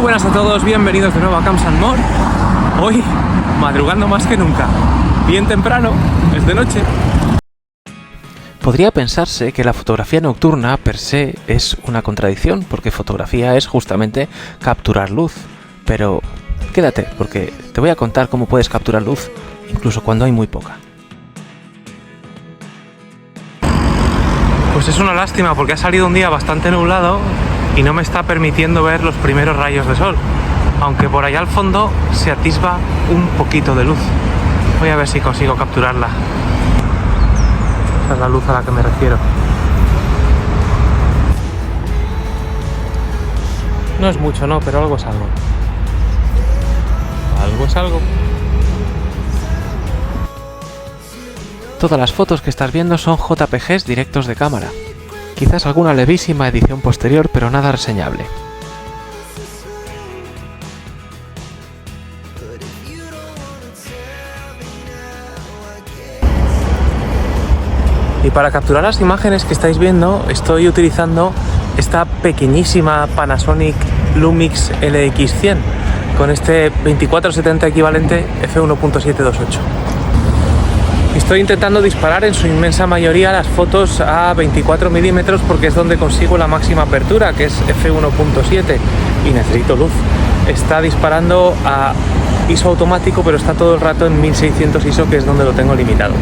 buenas a todos, bienvenidos de nuevo a Camps and More. Hoy, madrugando más que nunca, bien temprano, es de noche. Podría pensarse que la fotografía nocturna per se es una contradicción, porque fotografía es justamente capturar luz. Pero quédate, porque te voy a contar cómo puedes capturar luz, incluso cuando hay muy poca. Pues es una lástima porque ha salido un día bastante nublado y no me está permitiendo ver los primeros rayos de sol, aunque por allá al fondo se atisba un poquito de luz. Voy a ver si consigo capturarla. Esa es la luz a la que me refiero. No es mucho, no, pero algo es algo. Algo es algo. Todas las fotos que estás viendo son JPGs directos de cámara. Quizás alguna levísima edición posterior, pero nada reseñable. Y para capturar las imágenes que estáis viendo, estoy utilizando esta pequeñísima Panasonic Lumix LX100 con este 24-70 equivalente f1.728. Estoy intentando disparar en su inmensa mayoría las fotos a 24 milímetros porque es donde consigo la máxima apertura, que es f1.7, y necesito luz. Está disparando a ISO automático, pero está todo el rato en 1600 ISO, que es donde lo tengo limitado.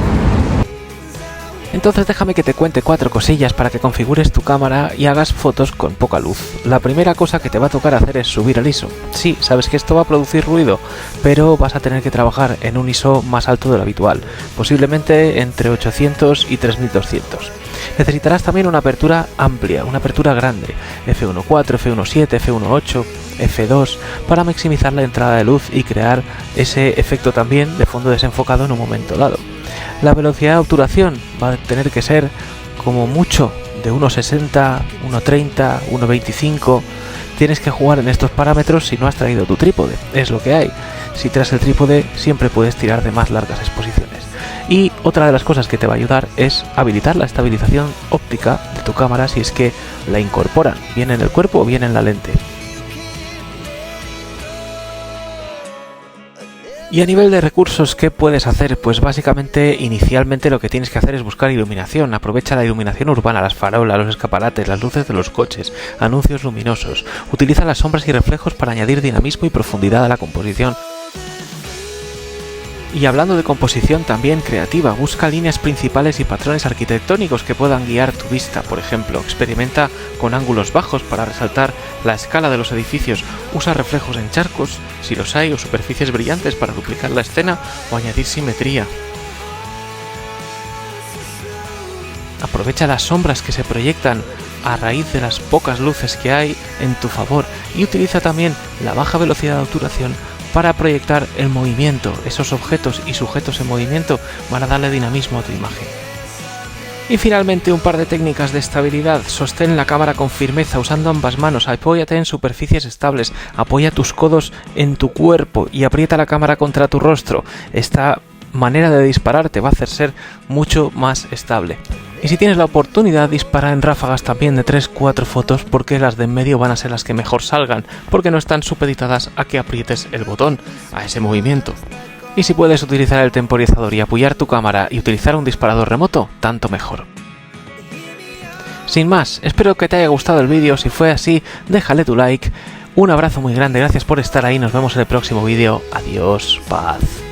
Entonces déjame que te cuente 4 cosillas para que configures tu cámara y hagas fotos con poca luz. La primera cosa que te va a tocar hacer es subir el ISO. Sí, sabes que esto va a producir ruido, pero vas a tener que trabajar en un ISO más alto de lo habitual, posiblemente entre 800 y 3200. Necesitarás también una apertura amplia, una apertura grande, f1.4, f1.7, f1.8, f2, para maximizar la entrada de luz y crear ese efecto también de fondo desenfocado en un momento dado. La velocidad de obturación va a tener que ser como mucho de 1.60, 1.30, 1.25. Tienes que jugar en estos parámetros si no has traído tu trípode, es lo que hay. Si traes el trípode siempre puedes tirar de más largas exposiciones. Y otra de las cosas que te va a ayudar es habilitar la estabilización óptica de tu cámara si es que la incorporan, bien en el cuerpo o bien en la lente. Y a nivel de recursos, ¿qué puedes hacer? Pues básicamente, inicialmente lo que tienes que hacer es buscar iluminación. Aprovecha la iluminación urbana, las farolas, los escaparates, las luces de los coches, anuncios luminosos. Utiliza las sombras y reflejos para añadir dinamismo y profundidad a la composición. Y hablando de composición también creativa, busca líneas principales y patrones arquitectónicos que puedan guiar tu vista. Por ejemplo, experimenta con ángulos bajos para resaltar la escala de los edificios, usa reflejos en charcos, si los hay, o superficies brillantes para duplicar la escena o añadir simetría. Aprovecha las sombras que se proyectan a raíz de las pocas luces que hay en tu favor y utiliza también la baja velocidad de obturación para proyectar el movimiento. Esos objetos y sujetos en movimiento van a darle dinamismo a tu imagen. Y finalmente un par de técnicas de estabilidad. Sostén la cámara con firmeza usando ambas manos, apóyate en superficies estables, apoya tus codos en tu cuerpo y aprieta la cámara contra tu rostro. Esta manera de disparar te va a hacer ser mucho más estable. Y si tienes la oportunidad, dispara en ráfagas también de 3-4 fotos, porque las de en medio van a ser las que mejor salgan, porque no están supeditadas a que aprietes el botón, a ese movimiento. Y si puedes utilizar el temporizador y apoyar tu cámara y utilizar un disparador remoto, tanto mejor. Sin más, espero que te haya gustado el vídeo. Si fue así, déjale tu like. Un abrazo muy grande, gracias por estar ahí, nos vemos en el próximo vídeo. Adiós, paz.